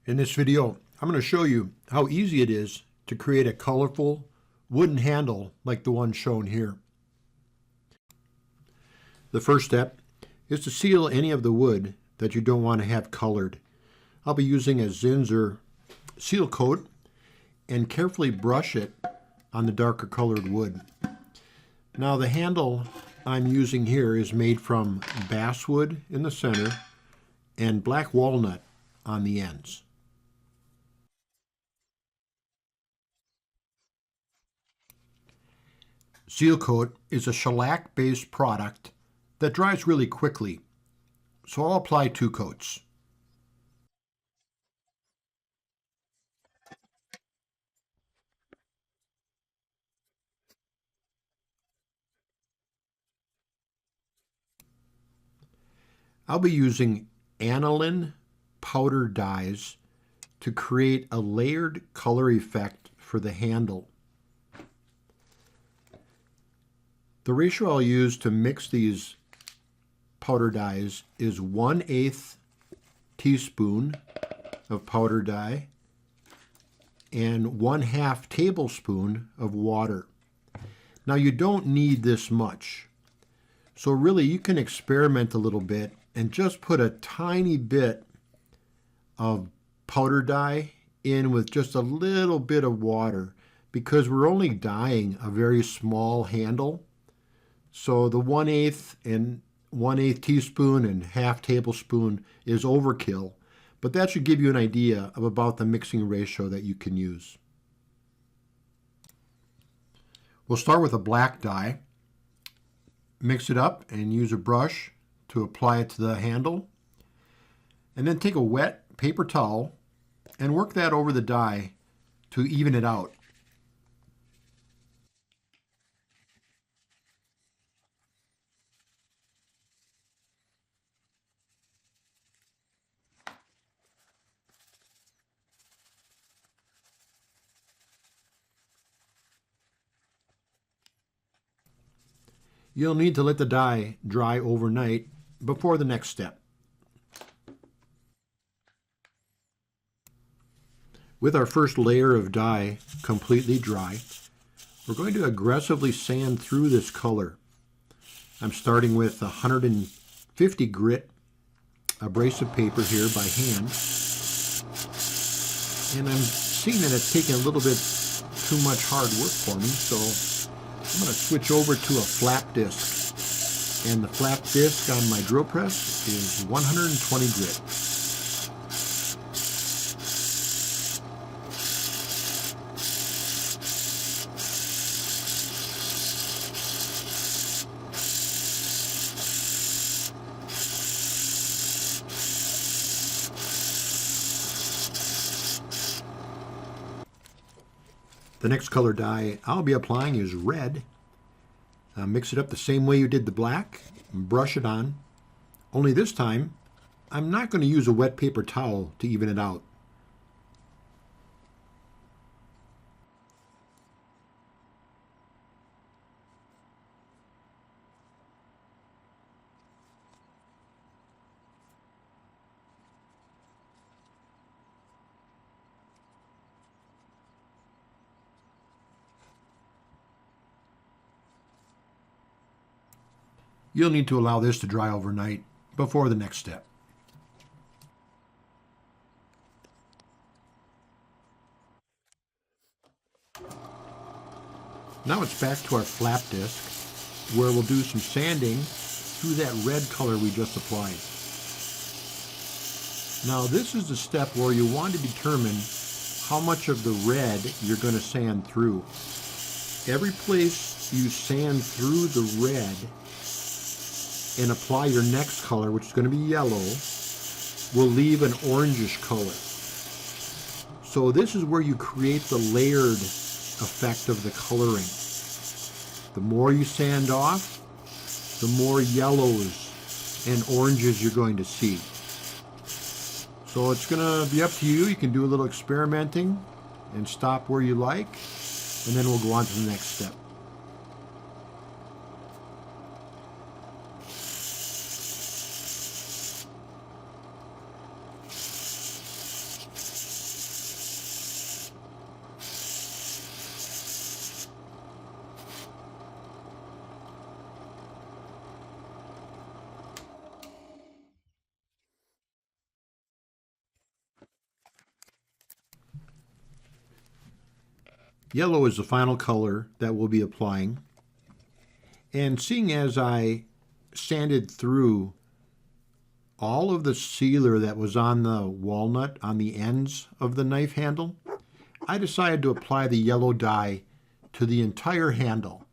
In this video, I'm going to show you how easy it is to create a colorful wooden handle like the one shown here. The first step is to seal any of the wood that you don't want to have colored. I'll be using a Zinsser seal coat and carefully brush it on the darker colored wood. Now the handle I'm using here is made from basswood in the center and black walnut on the ends. Seal coat is a shellac-based product that dries really quickly, so I'll apply 2 coats. I'll be using aniline powder dyes to create a layered color effect for the handle. The ratio I'll use to mix these powder dyes is 1/8 teaspoon of powder dye and 1/2 tablespoon of water. Now you don't need this much, so really you can experiment a little bit and just put a tiny bit of powder dye in with just a little bit of water, because we're only dyeing a very small handle. So the 1/8 teaspoon and 1/2 tablespoon is overkill, but that should give you an idea of about the mixing ratio that you can use. We'll start with a black dye, mix it up and use a brush to apply it to the handle, and then take a wet paper towel and work that over the dye to even it out. You'll need to let the dye dry overnight before the next step. With our first layer of dye completely dry, we're going to aggressively sand through this color. I'm starting with 150 grit abrasive paper here by hand, and I'm seeing that it's taking a little bit too much hard work for me, so I'm going to switch over to a flap disc, and the flap disc on my drill press is 120 grit. The next color dye I'll be applying is red. Mix it up the same way you did the black, and brush it on. Only this time, I'm not going to use a wet paper towel to even it out. You'll need to allow this to dry overnight before the next step. Now it's back to our flap disc, where we'll do some sanding through that red color we just applied. Now this is the step where you want to determine how much of the red you're going to sand through. Every place you sand through the red and apply your next color, which is going to be yellow, will leave an orangish color. So this is where you create the layered effect of the coloring. The more you sand off, the more yellows and oranges you're going to see. So it's going to be up to you. You can do a little experimenting and stop where you like, and then we'll go on to the next step. Yellow is the final color that we'll be applying. And seeing as I sanded through all of the sealer that was on the walnut on the ends of the knife handle, I decided to apply the yellow dye to the entire handle.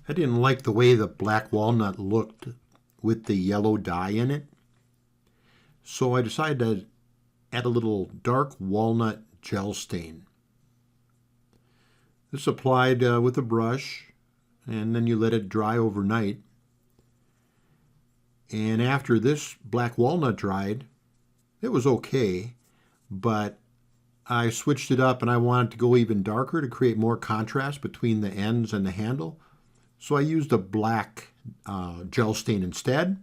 I didn't like the way the black walnut looked with the yellow dye in it, so I decided to add a little dark walnut gel stain. This applied with a brush, and then you let it dry overnight. And after this black walnut dried, it was okay, but I switched it up and I wanted to go even darker to create more contrast between the ends and the handle. So I used a black gel stain instead,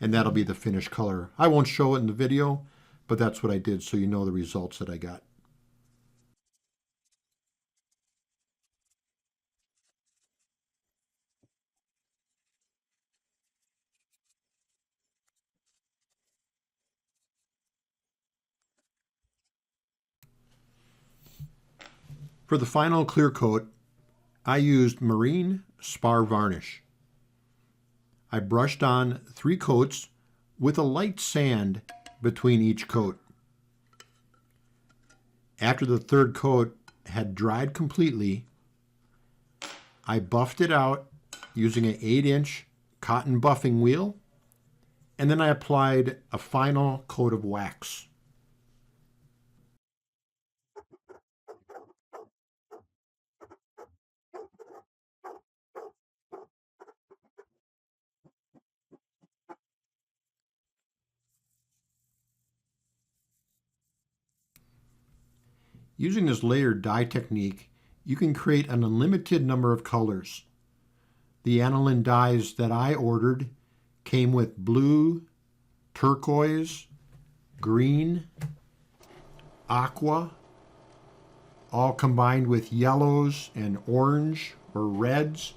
and that'll be the finished color. I won't show it in the video, but that's what I did so you know the results that I got. For the final clear coat, I used Marine Spar Varnish. I brushed on 3 coats with a light sand between each coat. After the 3rd coat had dried completely, I buffed it out using an 8-inch cotton buffing wheel, and then I applied a final coat of wax. Using this layered dye technique, you can create an unlimited number of colors. The aniline dyes that I ordered came with blue, turquoise, green, aqua, all combined with yellows and orange or reds.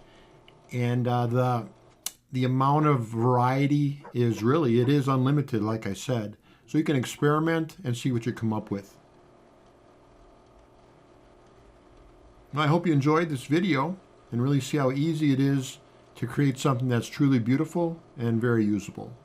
And the amount of variety is really, it is unlimited, like I said. So you can experiment and see what you come up with. I hope you enjoyed this video and really see how easy it is to create something that's truly beautiful and very usable.